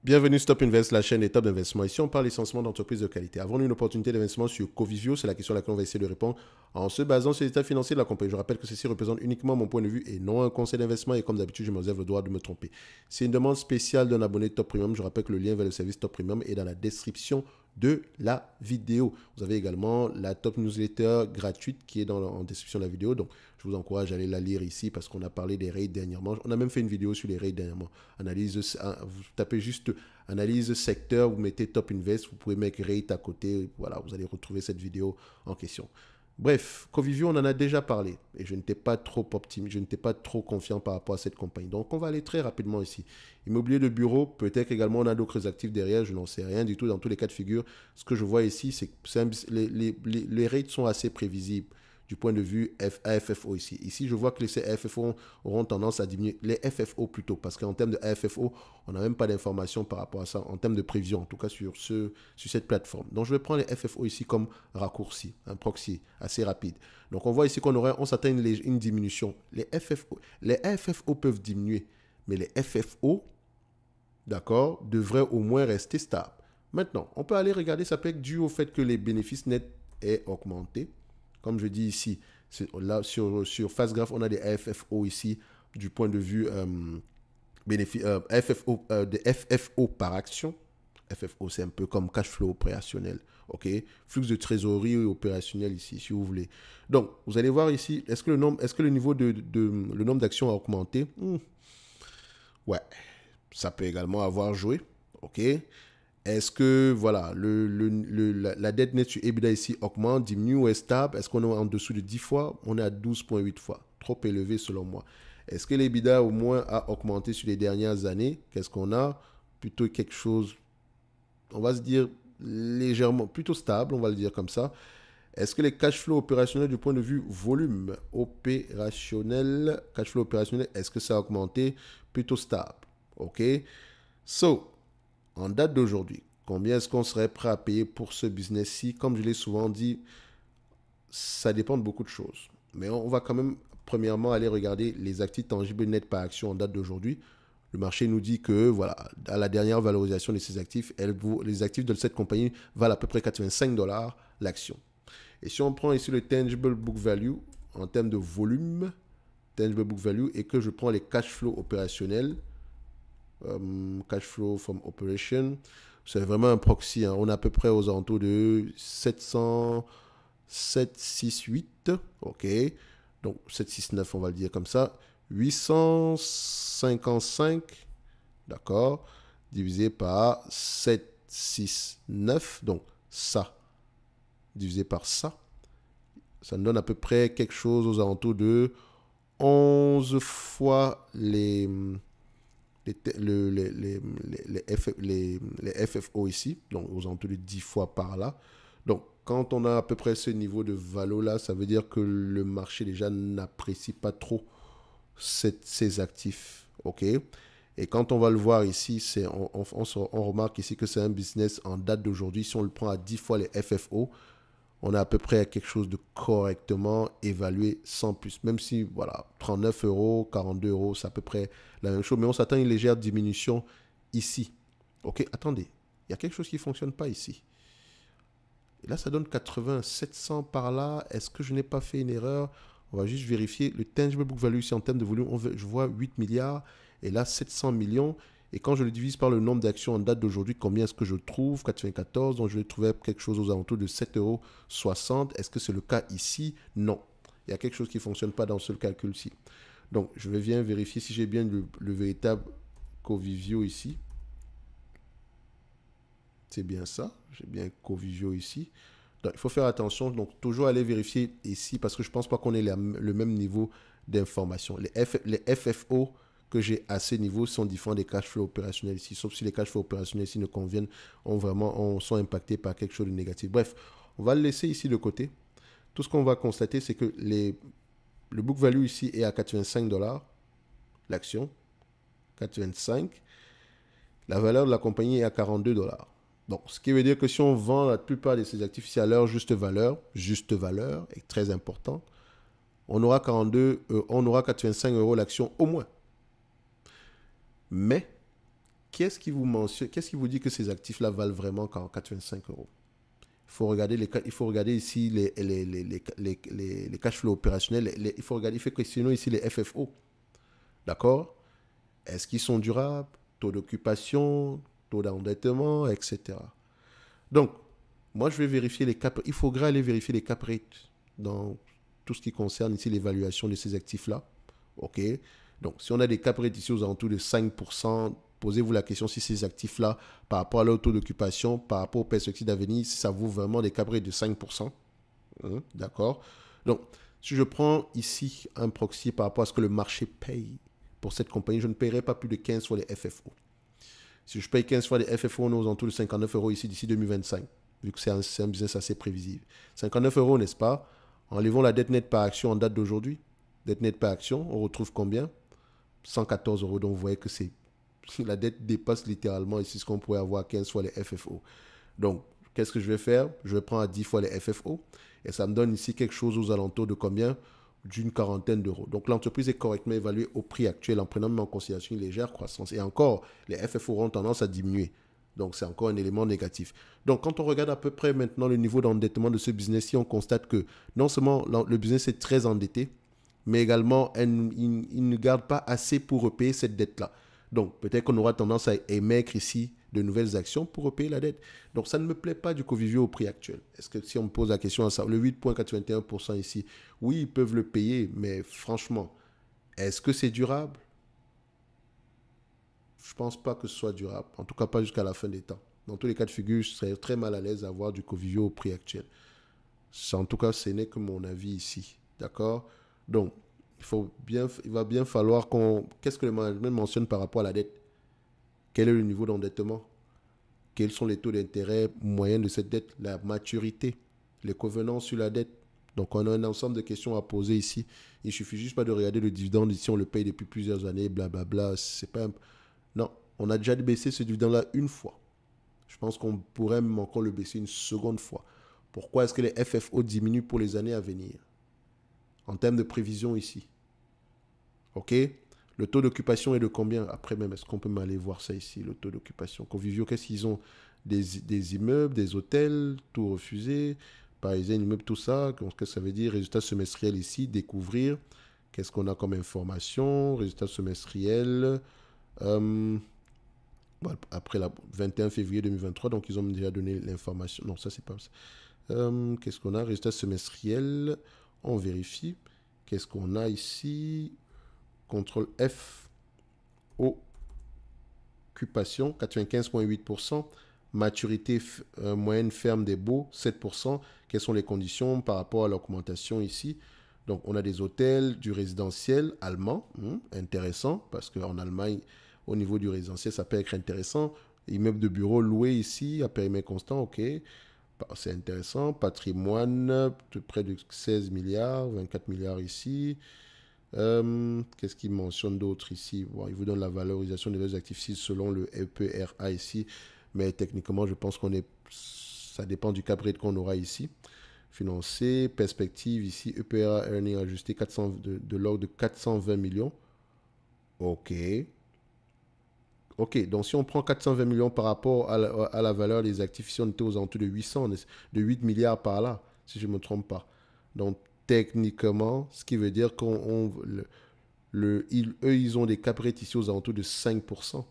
Bienvenue Stop Invest, la chaîne des top d'investissement. Ici, on parle essentiellement d'entreprises de qualité. Avons-nous une opportunité d'investissement sur Covivio? C'est la question à laquelle on va essayer de répondre en se basant sur les états financiers de la compagnie. Je rappelle que ceci représente uniquement mon point de vue et non un conseil d'investissement. Et comme d'habitude, je me réserve le droit de me tromper. C'est une demande spéciale d'un abonné Top Premium. Je rappelle que le lien vers le service Top Premium est dans la description de la vidéo. Vous avez également la top newsletter gratuite qui est en description de la vidéo. Donc, je vous encourage à aller la lire ici parce qu'on a parlé des rates dernièrement. On a même fait une vidéo sur les rates dernièrement. Vous tapez juste analyse secteur, vous mettez Top Invest, vous pouvez mettre rate à côté. Voilà, vous allez retrouver cette vidéo en question. Bref, Covivio, on en a déjà parlé et je n'étais pas trop optimiste, je n'étais pas trop confiant par rapport à cette compagnie. Donc, on va aller très rapidement ici. Immobilier de bureau, peut-être également on a d'autres actifs derrière, je n'en sais rien du tout dans tous les cas de figure. Ce que je vois ici, c'est que les rates sont assez prévisibles du point de vue AFFO ici. Ici, je vois que les AFFO auront tendance à diminuer, les FFO plutôt, parce qu'en termes de AFFO, on n'a même pas d'informations par rapport à ça, en termes de prévision, en tout cas sur cette plateforme. Donc, je vais prendre les FFO ici comme raccourci, un proxy assez rapide. Donc, on voit ici on s'atteint une diminution. Les AFFO peuvent diminuer, mais les FFO, d'accord, devraient au moins rester stables. Maintenant, on peut aller regarder, ça peut être dû au fait que les bénéfices nets aient augmenté. Comme je dis ici, là sur FastGraph, on a des FFO ici du point de vue des FFO par action. FFO, c'est un peu comme cash flow opérationnel. OK? Flux de trésorerie opérationnel ici, si vous voulez. Donc, vous allez voir ici, est-ce que le niveau le nombre d'actions a augmenté? Ouais, ça peut également avoir joué. OK? Est-ce que voilà, la dette nette sur EBITDA ici augmente, diminue ou est stable? Est-ce qu'on est en dessous de 10 fois? On est à 12,8 fois. Trop élevé selon moi. Est-ce que l'EBITDA au moins a augmenté sur les dernières années? Qu'est-ce qu'on a? Plutôt quelque chose, on va se dire légèrement, plutôt stable, on va le dire comme ça. Est-ce que les cash flows opérationnels du point de vue volume opérationnel, cash flow opérationnel, est-ce que ça a augmenté? Plutôt stable. OK? So, en date d'aujourd'hui, combien est-ce qu'on serait prêt à payer pour ce business-ci? Comme je l'ai souvent dit, ça dépend de beaucoup de choses. Mais on va quand même, premièrement, aller regarder les actifs tangibles nets par action en date d'aujourd'hui. Le marché nous dit que, voilà, à la dernière valorisation de ces actifs, les actifs de cette compagnie valent à peu près 85 $ l'action. Et si on prend ici le tangible book value en termes de volume, tangible book value, et que je prends les cash flows opérationnels, cash flow from operation, c'est vraiment un proxy. Hein. On est à peu près aux alentours de 768. OK. Donc 769, on va le dire comme ça. 855. D'accord. Divisé par 769. Donc ça. Divisé par ça. Ça nous donne à peu près quelque chose aux alentours de 11 fois les FFO ici, donc aux alentours de 10 fois par là. Donc, quand on a à peu près ce niveau de valo là, ça veut dire que le marché déjà n'apprécie pas trop ces actifs. OK? Et quand on va le voir ici, on remarque ici que c'est un business en date d'aujourd'hui. Si on le prend à 10 fois les FFO, on a à peu près quelque chose de correctement évalué sans plus. Même si, voilà, 39 €, 42 €, c'est à peu près la même chose. Mais on s'attend à une légère diminution ici. OK, attendez. Il y a quelque chose qui ne fonctionne pas ici. Et là, ça donne 80, 700 par là. Est-ce que je n'ai pas fait une erreur? On va juste vérifier. Le tangible book value ici en termes de volume, je vois 8 milliards. Et là, 700 millions. Et quand je le divise par le nombre d'actions en date d'aujourd'hui, combien est-ce que je trouve? 94, donc je vais trouver quelque chose aux alentours de 7,60 €. Est-ce que c'est le cas ici? Non. Il y a quelque chose qui ne fonctionne pas dans ce calcul-ci. Donc, je vais bien vérifier si j'ai bien le véritable Covivio ici. C'est bien ça. J'ai bien Covivio ici. Donc, il faut faire attention. Donc, toujours aller vérifier ici parce que je ne pense pas qu'on ait le même niveau d'information. Les FFO que j'ai à ce niveau sont différents des cash flows opérationnels ici, sauf si les cash flows opérationnels ici ne conviennent, sont impactés par quelque chose de négatif. Bref, on va le laisser ici de côté. Tout ce qu'on va constater, c'est que le book value ici est à 85 $ l'action, 85. La valeur de la compagnie est à 42 $. Donc, ce qui veut dire que si on vend la plupart de ces actifs ici à leur juste valeur est très important, on aura 85 € l'action au moins. Mais, qu'est-ce qui vous mentionne, qu'est-ce qui vous dit que ces actifs-là valent vraiment 45 euros? Il faut regarder ici les cash flows opérationnels. Il faut questionner ici les FFO. D'accord? Est-ce qu'ils sont durables? Taux d'occupation, taux d'endettement, etc. Donc, moi, je vais vérifier les cap. Il faudra aller vérifier les cap rates dans tout ce qui concerne ici l'évaluation de ces actifs-là. OK? Donc, si on a des cap rates ici aux alentours de 5%, posez-vous la question si ces actifs-là, par rapport à leur taux d'occupation, par rapport aux perspectives d'avenir, si ça vaut vraiment des cap rates de 5%. Hein? D'accord? Donc, si je prends ici un proxy par rapport à ce que le marché paye pour cette compagnie, je ne paierai pas plus de 15 fois les FFO. Si je paye 15 fois les FFO, on est aux alentours de 59 euros ici d'ici 2025, vu que c'est un business assez prévisible. 59 euros, n'est-ce pas? Enlevons la dette nette par action en date d'aujourd'hui. Dette nette par action, on retrouve combien? 114 euros. Donc, vous voyez que la dette dépasse littéralement ici ce qu'on pourrait avoir à 15 fois les FFO. Donc, qu'est-ce que je vais faire? Je vais prendre à 10 fois les FFO et ça me donne ici quelque chose aux alentours de combien? D'une quarantaine d'euros. Donc, l'entreprise est correctement évaluée au prix actuel en prenant même en considération une légère croissance. Et encore, les FFO auront tendance à diminuer. Donc, c'est encore un élément négatif. Donc, quand on regarde à peu près maintenant le niveau d'endettement de ce business-ci, on constate que non seulement le business est très endetté, mais également, il ne garde pas assez pour repayer cette dette-là. Donc, peut-être qu'on aura tendance à émettre ici de nouvelles actions pour repayer la dette. Donc, ça ne me plaît pas du Covivio au prix actuel. Est-ce que si on me pose la question à ça, le 8,81% ici, oui, ils peuvent le payer, mais franchement, est-ce que c'est durable? Je ne pense pas que ce soit durable. En tout cas, pas jusqu'à la fin des temps. Dans tous les cas de figure, je serais très mal à l'aise à avoir du Covivio au prix actuel. En tout cas, ce n'est que mon avis ici. D'accord? Donc, il va bien falloir qu'on... Qu'est-ce que le management mentionne par rapport à la dette? Quel est le niveau d'endettement? Quels sont les taux d'intérêt moyens de cette dette? La maturité, les covenants sur la dette. Donc, on a un ensemble de questions à poser ici. Il ne suffit juste pas de regarder le dividende ici, on le paye depuis plusieurs années, blablabla. C'est pas... Non, on a déjà baissé ce dividende-là une fois. Je pense qu'on pourrait même encore le baisser une seconde fois. Pourquoi est-ce que les FFO diminuent pour les années à venir? En termes de prévision ici. OK? Le taux d'occupation est de combien? Après même, est-ce qu'on peut m'aller voir ça ici, le taux d'occupation? Convivio, qu'est-ce qu'ils ont? Des immeubles, des hôtels, tout refusé, parisiens, immeubles, tout ça. Qu'est-ce que ça veut dire? Résultat semestriel ici, découvrir. Qu'est-ce qu'on a comme information? Résultat semestriel. Après le 21 février 2023, donc ils ont déjà donné l'information. Non, ça, c'est pas ça. Qu'est-ce qu'on a? Résultat semestriel. On vérifie. Qu'est-ce qu'on a ici? Contrôle F. Occupation, 95,8%. Maturité moyenne ferme des baux, 7%. Quelles sont les conditions par rapport à l'augmentation ici? Donc, on a des hôtels, du résidentiel allemand. Intéressant, parce qu'en Allemagne, au niveau du résidentiel, ça peut être intéressant. Immeuble de bureau loué ici, à périmètre constant, ok. C'est intéressant. Patrimoine, de près de 16 milliards, 24 milliards ici. Qu'est-ce qu'il mentionne d'autre ici? Bon, il vous donne la valorisation des actifs ici selon le EPRA ici. Mais techniquement, je pense ça dépend du cap rate qu'on aura ici. Financé, perspective ici, EPRA earning ajusté de l'ordre de 420 millions. Ok. Ok, donc si on prend 420 millions par rapport à la valeur des actifs, ici on était aux alentours de 8 milliards par là, si je ne me trompe pas. Donc techniquement, ce qui veut dire ils ont des cap rates ici aux alentours de 5%.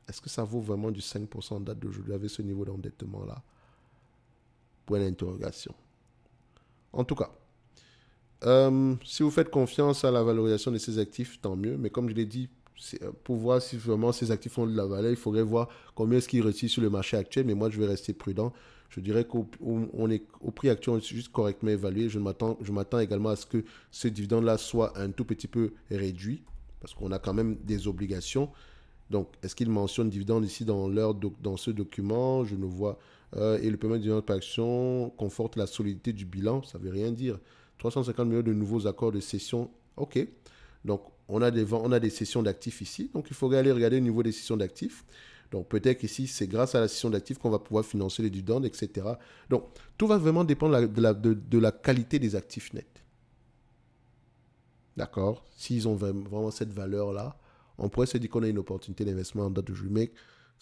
Est-ce que ça vaut vraiment du 5% en date d'aujourd'hui avec ce niveau d'endettement-là? Point d'interrogation. En tout cas, si vous faites confiance à la valorisation de ces actifs, tant mieux. Mais comme je l'ai dit, pour voir si vraiment ces actifs ont de la valeur, il faudrait voir combien est-ce qu'ils retirent sur le marché actuel. Mais moi, je vais rester prudent. Je dirais qu'au prix actuel, on est juste correctement évalué. Je m'attends également à ce que ce dividende-là soit un tout petit peu réduit, parce qu'on a quand même des obligations. Donc, est-ce qu'ils mentionnent dividende ici dans ce document? Je ne vois. Et le paiement de dividende par action conforte la solidité du bilan. Ça ne veut rien dire. 350 millions de nouveaux accords de cession. OK. Donc, on a des cessions d'actifs ici. Donc, il faudrait aller regarder au niveau des cessions d'actifs. Donc, peut-être ici, c'est grâce à la cession d'actifs qu'on va pouvoir financer les dividendes, etc. Donc, tout va vraiment dépendre de la qualité des actifs nets. D'accord? S'ils ont vraiment cette valeur-là, on pourrait se dire qu'on a une opportunité d'investissement en date de juillet. Mais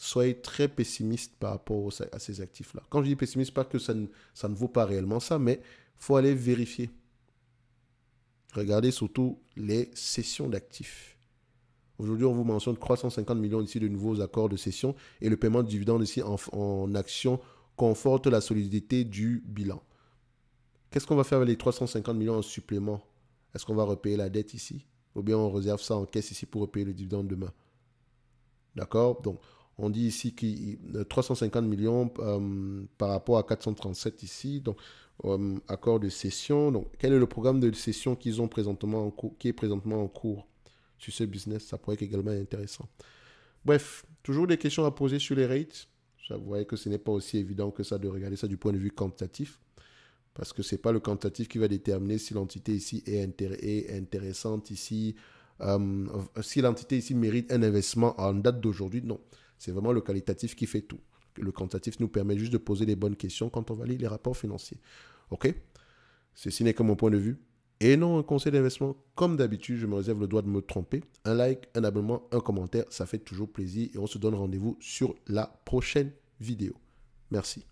soyez très pessimiste par rapport à ces actifs-là. Quand je dis pessimiste, pas que ça ne vaut pas réellement ça, mais il faut aller vérifier. Regardez surtout les cessions d'actifs. Aujourd'hui, on vous mentionne 350 millions ici de nouveaux accords de cession et le paiement de dividendes ici en actions conforte la solidité du bilan. Qu'est-ce qu'on va faire avec les 350 millions en supplément? Est-ce qu'on va repayer la dette ici? Ou bien on réserve ça en caisse ici pour repayer le dividende demain? D'accord? Donc, on dit ici que 350 millions par rapport à 437 ici. Donc, accord de cession. Donc, quel est le programme de cession qu'ils ont présentement en cours, qui est présentement en cours sur ce business? Ça pourrait être également intéressant. Bref, toujours des questions à poser sur les rates. Vous voyez que ce n'est pas aussi évident que ça de regarder ça du point de vue quantitatif. Parce que ce n'est pas le quantitatif qui va déterminer si l'entité ici est intéressante ici, si l'entité ici mérite un investissement en date d'aujourd'hui. Non, c'est vraiment le qualitatif qui fait tout. Le quantitatif nous permet juste de poser les bonnes questions quand on va lire les rapports financiers. OK? Ceci n'est que mon point de vue et non un conseil d'investissement. Comme d'habitude, je me réserve le droit de me tromper. Un like, un abonnement, un commentaire, ça fait toujours plaisir et on se donne rendez-vous sur la prochaine vidéo. Merci.